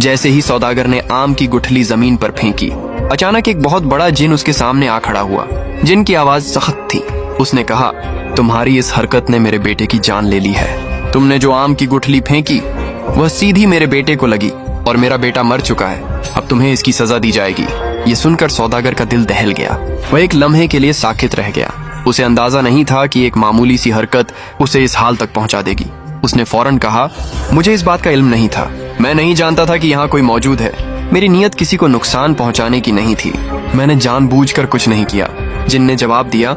जैसे ही सौदागर ने आम की गुठली जमीन पर फेंकी, अचानक एक बहुत बड़ा जिन उसके सामने आ खड़ा हुआ। जिन की आवाज सख्त थी। उसने कहा, तुम्हारी इस हरकत ने मेरे बेटे की जान ले ली है। तुमने जो आम की गुठली फेंकी वह सीधी मेरे बेटे को लगी और मेरा बेटा मर चुका है। अब तुम्हें इसकी सजा दी जाएगी। ये सुनकर सौदागर का दिल दहल गया। वह एक लम्हे के लिए साकित रह गया। उसे अंदाजा नहीं था कि एक मामूली सी हरकत उसे इस हाल तक पहुंचा देगी। उसने फौरन कहा, मुझे इस बात का इल्म नहीं था। मैं नहीं जानता था कि यहाँ कोई मौजूद है। मेरी नीयत किसी को नुकसान पहुंचाने की नहीं थी। मैंने जानबूझकर कुछ नहीं किया। जिन ने जवाब दिया,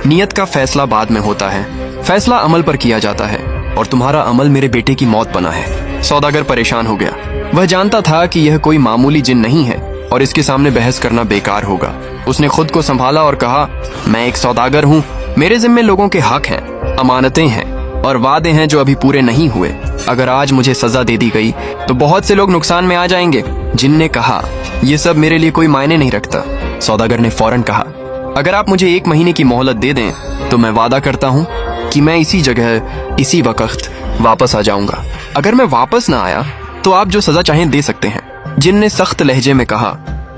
नीयत का फैसला बाद में होता है, फैसला अमल पर किया जाता है और तुम्हारा अमल मेरे बेटे की मौत बना है। सौदागर परेशान हो गया। वह जानता था कि यह कोई मामूली जिन नहीं है और इसके सामने बहस करना बेकार होगा। उसने खुद को संभाला और कहा, मैं एक सौदागर हूँ। मेरे जिम्मे लोगों के हक हैं, अमानतें हैं और वादे हैं जो अभी पूरे नहीं हुए। अगर आज मुझे सजा दे दी गई तो बहुत से लोग नुकसान में आ जाएंगे। जिन ने कहा, यह सब मेरे लिए कोई मायने नहीं रखता। सौदागर ने फौरन कहा, अगर आप मुझे 1 महीने की मोहलत दे दें तो मैं वादा करता हूँ कि मैं इसी जगह इसी वक्त वापस आ जाऊंगा। अगर मैं वापस ना आया तो आप जो सजा चाहें दे सकते हैं। जिन ने सख्त लहजे में कहा,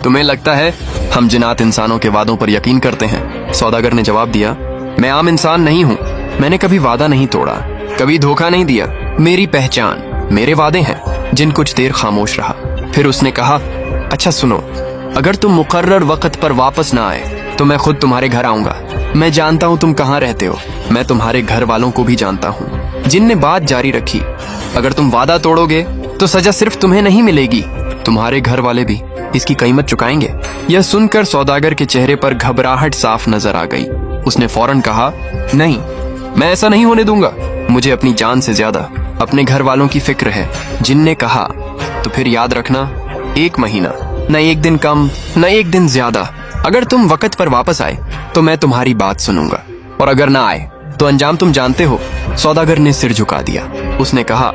तुम्हें लगता है हम जिनात इंसानों के वादों पर यकीन करते हैं? सौदागर ने जवाब दिया, मैं आम इंसान नहीं हूँ। मैंने कभी वादा नहीं तोड़ा, कभी धोखा नहीं दिया। मेरी पहचान मेरे वादे हैं। जिन कुछ देर खामोश रहा, फिर उसने कहा, अच्छा सुनो, अगर तुम मुकर्रर वक्त पर वापस ना आए तो मैं खुद तुम्हारे घर आऊंगा। मैं जानता हूँ तुम कहाँ रहते हो। मैं तुम्हारे घर वालों को भी जानता हूँ। जिन ने बात जारी रखी, अगर तुम वादा तोड़ोगे तो सजा सिर्फ तुम्हें नहीं मिलेगी, तुम्हारे घर वाले भी इसकी कीमत चुकाएंगे। यह सुनकर सौदागर के चेहरे पर घबराहट साफ नजर आ गई। उसने फौरन कहा, नहीं, मैं ऐसा नहीं होने दूंगा। मुझे अपनी जान से ज्यादा अपने घर वालों की फिक्र है। जिन ने कहा, तो फिर याद रखना, 1 महीना, न 1 दिन कम न 1 दिन ज्यादा। अगर तुम वक्त पर वापस आए तो मैं तुम्हारी बात सुनूंगा और अगर ना आए तो अंजाम तुम जानते हो। सौदागर ने सिर झुका दिया। उसने कहा,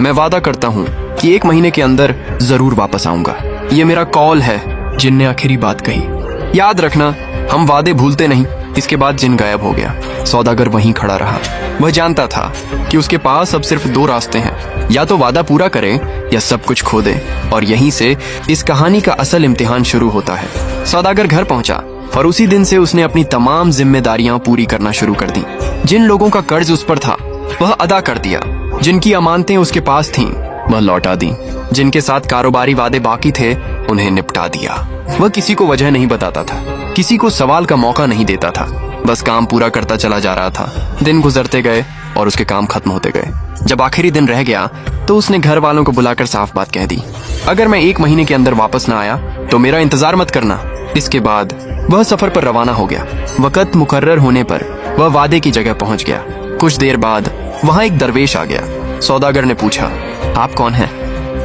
मैं वादा करता हूँ कि 1 महीने के अंदर जरूर वापस आऊंगा। ये मेरा कौल है। जिन ने आखिरी बात कही। याद रखना, हम वादे भूलते नहीं। इसके बाद जिन गायब हो गया। सौदागर वहीं खड़ा रहा। वह जानता था कि उसके पास अब सिर्फ 2 रास्ते हैं, या तो वादा पूरा करे या सब कुछ खो दे। और यहीं से इस कहानी का असल इम्तिहान शुरू होता है। सौदागर घर पहुंचा और उसी दिन से उसने अपनी तमाम जिम्मेदारियां पूरी करना शुरू कर दी। जिन लोगों का कर्ज उस पर था वह अदा कर दिया। जिनकी अमानतें उसके पास थीं वह लौटा दी। जिनके साथ कारोबारी वादे बाकी थे उन्हें निपटा दिया। वह किसी को वजह नहीं बताता था, किसी को सवाल का मौका नहीं देता था। बस काम पूरा करता चला जा रहा था। दिन गुजरते गए और उसके काम खत्म होते गए। जब आखिरी दिन रह गया तो उसने घर वालों को बुलाकर साफ बात कह दी, अगर मैं 1 महीने के अंदर वापस ना आया तो मेरा इंतजार मत करना। इसके बाद वह सफर पर रवाना हो गया। वक्त मुकर्रर होने पर वह वादे की जगह पहुंच गया। कुछ देर बाद वहां एक दरवेश आ गया। सौदागर ने पूछा, आप कौन हैं?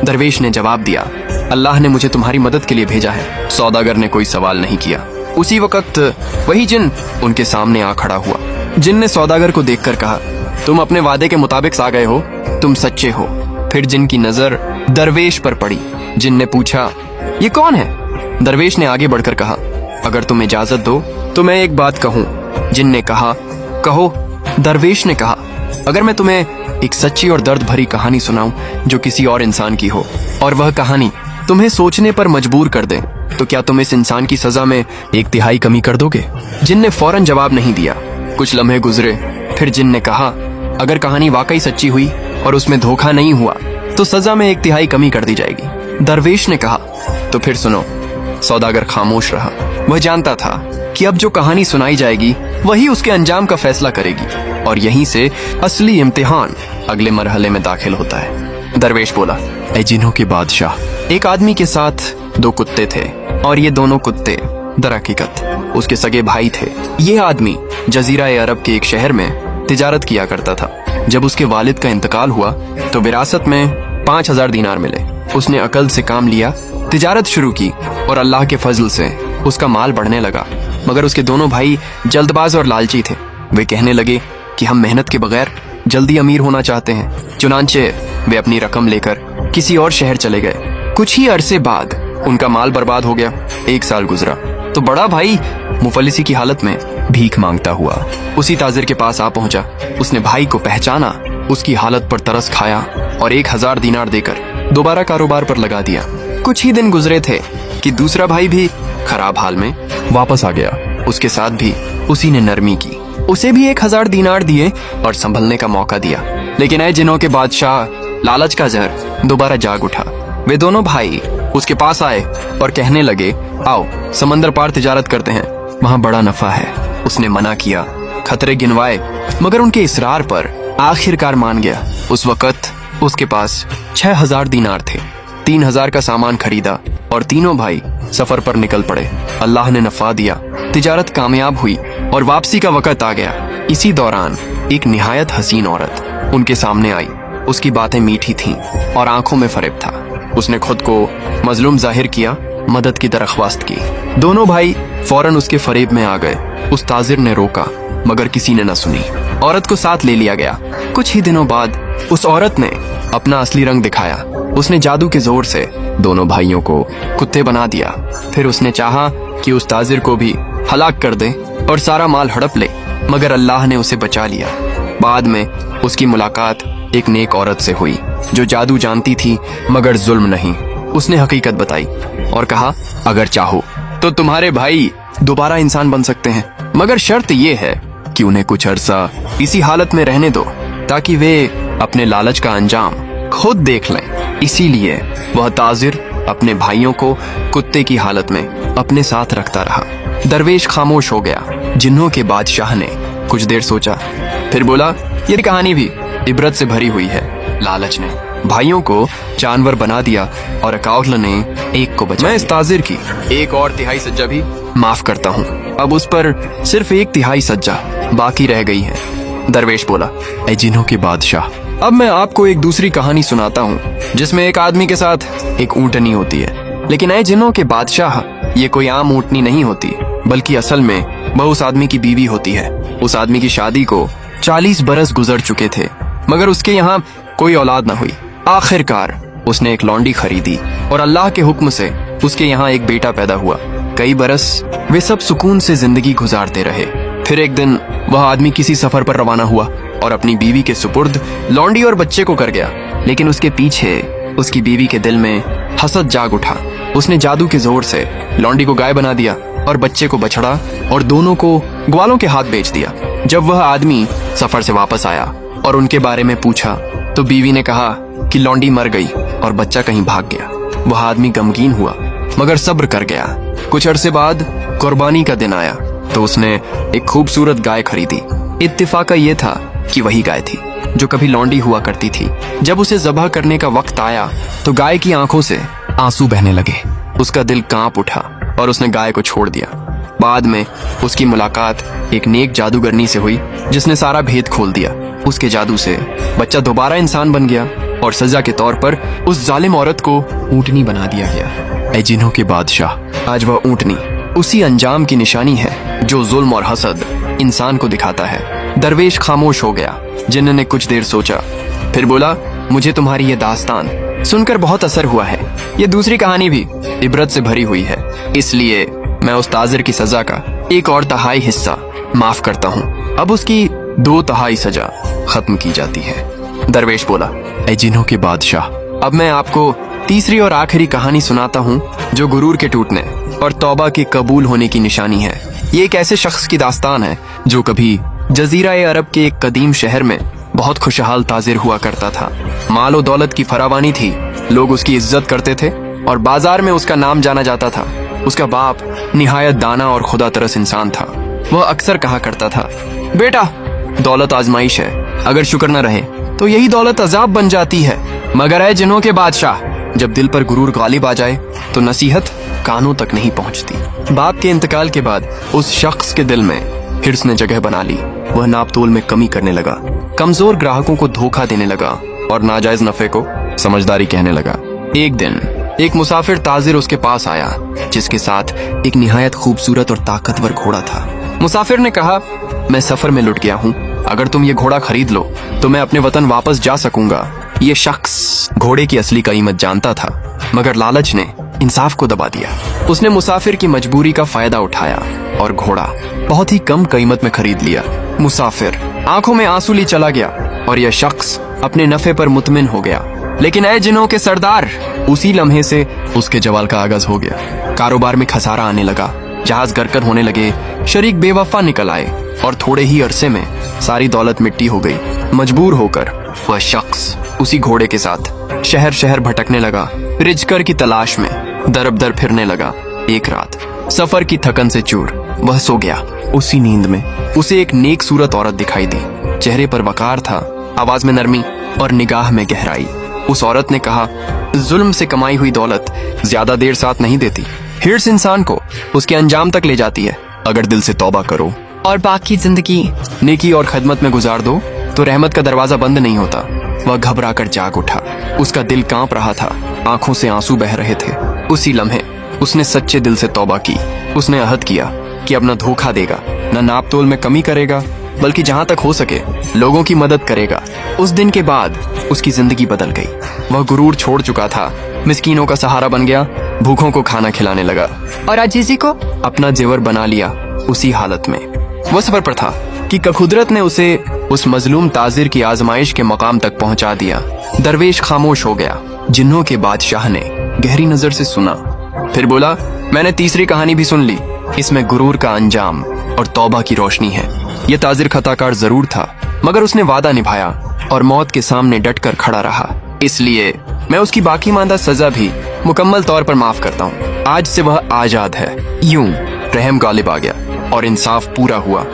दरवेश ने जवाब दिया, अल्लाह ने मुझे तुम्हारी मदद के लिए भेजा है। सौदागर ने कोई सवाल नहीं किया। उसी वक्त वही जिन उनके सामने आ खड़ा हुआ। जिन ने सौदागर को देखकर कहा, तुम अपने वादे के मुताबिक आ गए हो, तुम सच्चे हो। फिर जिन की नजर दरवेश पर पड़ी। जिन ने पूछा, ये कौन है? दरवेश ने आगे बढ़कर कहा, अगर तुम इजाजत दो तो मैं एक बात कहूँ। जिन ने कहा, कहो। दरवेश ने कहा, अगर मैं तुम्हें एक सच्ची और दर्द भरी कहानी सुनाऊं जो किसी और इंसान की हो और वह कहानी तुम्हें सोचने पर मजबूर कर दे, तो क्या तुम इस इंसान की सजा में 1/3 कमी कर दोगे? जिन ने फौरन जवाब नहीं दिया। कुछ लम्हे गुजरे। फिर जिन ने कहा, अगर कहानी वाकई सच्ची हुई और उसमें धोखा नहीं हुआ तो सजा में 1/3 कमी कर दी जाएगी। दरवेश ने कहा, तो फिर सुनो। सौदागर खामोश रहा। वह जानता था कि अब जो कहानी सुनाई जाएगी वही उसके अंजाम का फैसला करेगी और यहीं से असली इम्तिहान अगले मरहले में दाखिल होता है। दरवेश बोला, ऐ जिन्हों के बादशाह, एक आदमी के साथ 2 कुत्ते थे और ये दोनों कुत्ते दरहकीकत उसके सगे भाई थे। ये आदमी जजीरा अरब के एक शहर में तिजारत किया करता था। जब उसके वालिद का इंतकाल हुआ तो विरासत में 5000 दीनार मिले। उसने अकल से काम लिया, तिजारत शुरू की और अल्लाह के फजल से उसका माल बढ़ने लगा। मगर उसके दोनों भाई जल्दबाज और लालची थे। वे कहने लगे कि हम मेहनत के बगैर जल्दी अमीर होना चाहते हैं। चुनांचे वे अपनी रकम लेकर किसी और शहर चले गए। कुछ ही अरसे बाद उनका माल बर्बाद हो गया। 1 साल गुजरा तो बड़ा भाई मुफलिसी की हालत में भीख मांगता हुआ उसी ताजिर के पास आ पहुंचा। उसने भाई को पहचाना, उसकी हालत पर तरस खाया और 1000 दीनार देकर दोबारा कारोबार पर लगा दिया। कुछ ही दिन गुजरे थे कि दूसरा भाई भी खराब हाल में वापस आ गया। उसके साथ भी उसी ने नरमी की, उसे भी 1000 दीनार दिए और संभलने का मौका दिया। लेकिन ऐ जिनों के बादशाह, लालच का जहर दोबारा जाग उठा। वे दोनों भाई उसके पास आए और कहने लगे, आओ समंदर पार तिजारत करते हैं, वहां बड़ा नफा है। उसने मना किया, खतरे गिनवाए, मगर उनके इसरार पर आखिरकार मान गया। उस वक्त उसके पास 6000 दीनार थे। 3000 का सामान खरीदा और तीनों भाई सफर पर निकल पड़े। अल्लाह ने नफा दिया, तिजारत कामयाब हुई और वापसी का वक्त आ गया। इसी दौरान एक निहायत हसीन औरत उनके सामने आई। उसकी बातें मीठी थीं और आंखों में फरेब था। उसने खुद को मजलूम जाहिर किया, मदद की दरख्वास्त की। दोनों भाई फौरन उसके फरेब में आ गए। उस ताजिर ने रोका मगर किसी ने न सुनी। औरत को साथ ले लिया गया। कुछ ही दिनों बाद उस औरत ने अपना असली रंग दिखाया। उसने जादू के जोर से दोनों भाइयों को कुत्ते बना दिया। फिर उसने चाहा कि उस ताजिर को भी हलाक कर दे और सारा माल हड़प ले, मगर अल्लाह ने उसे बचा लिया। बाद में उसकी मुलाकात एक नेक औरत से हुई जो जादू जानती थी मगर जुल्म नहीं। उसने हकीकत बताई और कहा, अगर चाहो तो तुम्हारे भाई दोबारा इंसान बन सकते हैं, मगर शर्त ये है कि उन्हें कुछ अरसा इसी हालत में रहने दो ताकि वे अपने लालच का अंजाम खुद देख लें। इसीलिए वह ताजिर अपने भाइयों को कुत्ते की हालत में अपने साथ रखता रहा। दरवेश खामोश हो गया। जिन्हों के बादशाह ने कुछ देर सोचा, फिर बोला, ये कहानी भी इबरत से भरी हुई है। लालच ने भाइयों को जानवर बना दिया और अकाउल ने एक को बचा। मैं इस ताजिर की 1/3 सज्जा भी माफ करता हूँ। अब उस पर सिर्फ 1/3 सज्जा बाकी रह गई है। दरवेश बोला, ऐ जिन्हों के बादशाह, अब मैं आपको एक दूसरी कहानी सुनाता हूँ जिसमें एक आदमी के साथ एक ऊँटनी होती है। लेकिन ऐ जिन्हों के बादशाह, ये कोई आम ऊँटनी नहीं होती, बल्कि असल में वह उस आदमी की बीवी होती है। उस आदमी की शादी को 40 बरस गुजर चुके थे, मगर उसके यहाँ कोई औलाद न हुई। आखिरकार उसने एक लौंडी खरीदी और अल्लाह के हुक्म से उसके यहाँ एक बेटा पैदा हुआ। कई बरस वे सब सुकून से जिंदगी गुजारते रहे। फिर एक दिन वह आदमी किसी सफर पर रवाना हुआ और अपनी बीवी के सुपुर्द लौंडी और बच्चे को कर गया। लेकिन उसके पीछे उसकी बीवी के दिल में हसद जाग उठा। उसने जादू के जोर से लौंडी को गाय बना दिया और बच्चे को बछड़ा और दोनों को ग्वालों के हाथ बेच दिया। जब वह आदमी सफर से वापस आया और उनके बारे में पूछा तो बीवी ने कहा कि लौंडी मर गई और बच्चा कहीं भाग गया। वह आदमी गमगीन हुआ मगर सब्र कर गया। कुछ अरसे बाद कुर्बानी का दिन आया तो उसने एक खूबसूरत गाय खरीदी। इत्तेफाका ये था कि वही गाय थी जो कभी लौंडी हुआ करती थी। जब उसे ज़बह करने का वक्त आया तो गाय की आंखों से आंसू बहने लगे। उसका दिल कांप उठा और उसने गाय को छोड़ दिया। बाद में उसकी मुलाकात एक नेक जादूगरनी से हुई जिसने सारा भेद खोल दिया। उसके जादू से बच्चा दोबारा इंसान बन गया और सजा के तौर पर उस जालिम औरत को ऊँटनी बना दिया गया। ऐ जिन्हों के बादशाह, आज वह ऊँटनी उसी अंजाम की निशानी है जो जुल्म और हसद इंसान को दिखाता है। दरवेश खामोश हो गया। जिन्न ने कुछ देर सोचा, फिर बोला, मुझे तुम्हारी ये दास्तान सुनकर बहुत असर हुआ है। ये दूसरी कहानी भी इबरत से भरी हुई है, इसलिए मैं उस ताजिर की सजा का 1/3 हिस्सा माफ करता हूँ। अब उसकी 2/3 सजा खत्म की जाती है। दरवेश बोला, ऐ जिन्हों के बादशाह, अब मैं आपको तीसरी और आखिरी कहानी सुनाता हूँ जो गुरूर के टूटने और तौबा के कबूल होने की निशानी है। ये एक ऐसे शख्स की दास्तान है जो कभी जजीरा अरब के एक कदीम शहर में बहुत खुशहाल ताजिर हुआ करता था। माल और दौलत की फरावानी थी, लोग उसकी इज्जत करते थे और बाजार में उसका नाम जाना जाता था। उसका बाप निहायत दाना और खुदा तरस इंसान था। वह अक्सर कहा करता था, बेटा, दौलत आजमाइश है, अगर शुक्र न रहे तो यही दौलत अजाब बन जाती है। मगर है जिन्हों के बादशाह, जब दिल पर गुरूर गालिब आ जाए तो नसीहत कानों तक नहीं पहुंचती। बाप के इंतकाल के बाद उस शख्स के दिल में हिर्स ने जगह बना ली। वह नापतोल में कमी करने लगा, कमजोर ग्राहकों को धोखा देने लगा और नाजायज नफे को समझदारी कहने लगा। एक दिन एक मुसाफिर ताजिर उसके पास आया जिसके साथ एक निहायत खूबसूरत और ताकतवर घोड़ा था। मुसाफिर ने कहा, मैं सफर में लुट गया हूँ, अगर तुम ये घोड़ा खरीद लो तो मैं अपने वतन वापस जा सकूंगा। ये शख्स घोड़े की असली कीमत जानता था, मगर लालच ने इंसाफ को दबा दिया। उसने मुसाफिर की मजबूरी का फायदा उठाया और घोड़ा बहुत ही कम कीमत में खरीद लिया। मुसाफिर आंखों में आंसू ली चला गया और यह शख्स अपने नफे पर मुतमिन हो गया। लेकिन ऐ जिन्हों के सरदार, उसी लम्हे से उसके जवाल का आगाज हो गया। कारोबार में खसारा आने लगा, जहाज गरकर होने लगे, शरीक बेवफा निकल आए और थोड़े ही अरसे में सारी दौलत मिट्टी हो गई। मजबूर होकर वह शख्स उसी घोड़े के साथ शहर शहर भटकने लगा, रिजकर की तलाश में दर अब दर फिरने लगा। एक रात सफर की थकन से चूर वह सो गया। उसी नींद में उसे एक नेक सूरत औरत दिखाई दी। चेहरे पर वकार था, आवाज में नरमी और निगाह में गहराई। उस औरत ने कहा, जुल्म से कमाई हुई दौलत ज्यादा देर साथ नहीं देती। हिर्स इंसान को उसके अंजाम तक ले जाती है। अगर दिल से तौबा करो और बाकी जिंदगी नेकी और खदमत में गुजार दो तो रहमत का दरवाजा बंद नहीं होता। वह घबरा कर जाग उठा। उसका दिल कांप रहा था, आंखों से आंसू बह रहे थे। उसी लम्हे उसने सच्चे दिल से तौबा की। उसने अहद किया कि अब न धोखा देगा, न नाप तोल में कमी करेगा, बल्कि जहां तक हो सके लोगों की मदद करेगा। उस दिन के बाद उसकी जिंदगी बदल गई। वह गुरूर छोड़ चुका था, मिस्कीनों का सहारा बन गया, भूखों को खाना खिलाने लगा और आजीजी को अपना जेवर बना लिया। उसी हालत में वो सफर पर था कि कुदरत ने उसे उस मजलूम ताजिर की आजमाइश के मकाम तक पहुंचा दिया। दरवेश खामोश हो गया। जिन्हों के बादशाह ने गहरी नजर से सुना, फिर बोला, मैंने तीसरी कहानी भी सुन ली। इसमें गुरूर का अंजाम और तौबा की रोशनी है। यह ताजिर खताकार जरूर था, मगर उसने वादा निभाया और मौत के सामने डट कर खड़ा रहा। इसलिए मैं उसकी बाकी मांदा सजा भी मुकम्मल तौर पर माफ करता हूँ। आज से वह आजाद है। यूं रहम गालिब आ गया और इंसाफ पूरा हुआ।